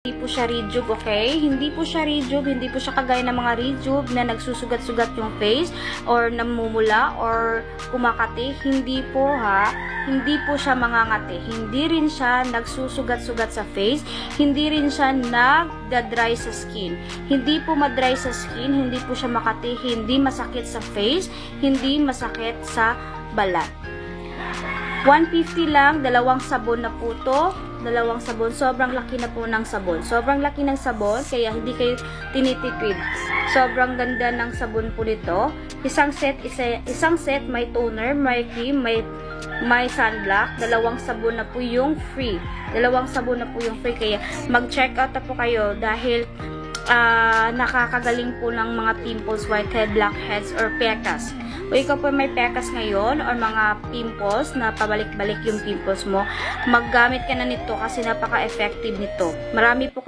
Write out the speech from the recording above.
Hindi po siya rejuve, okay? Hindi po siya rejuve, hindi po siya kagaya ng mga rejuve na nagsusugat-sugat yung face or namumula or kumakati. Hindi po ha. Hindi po siya mangangati. Hindi rin siya nagsusugat-sugat sa face. Hindi rin siya nagda-dry sa skin. Hindi po madry sa skin. Hindi po siya makati. Hindi masakit sa face. Hindi masakit sa balat. 150 lang, dalawang sabon na po to. Dalawang sabon. Sobrang laki na po ng sabon. Sobrang laki ng sabon, kaya hindi kayo tinitipid. Sobrang ganda ng sabon po nito. Isang set, may toner, may cream, may sunblock. Dalawang sabon na po yung free. Dalawang sabon na po yung free. Kaya mag-check out na po kayo dahil nakakagaling po ng mga pimples, whitehead, blackheads, or pekas. O ikaw po may pekas ngayon or mga pimples na pabalik-balik yung pimples mo, maggamit ka na nito kasi napaka-effective nito. Marami po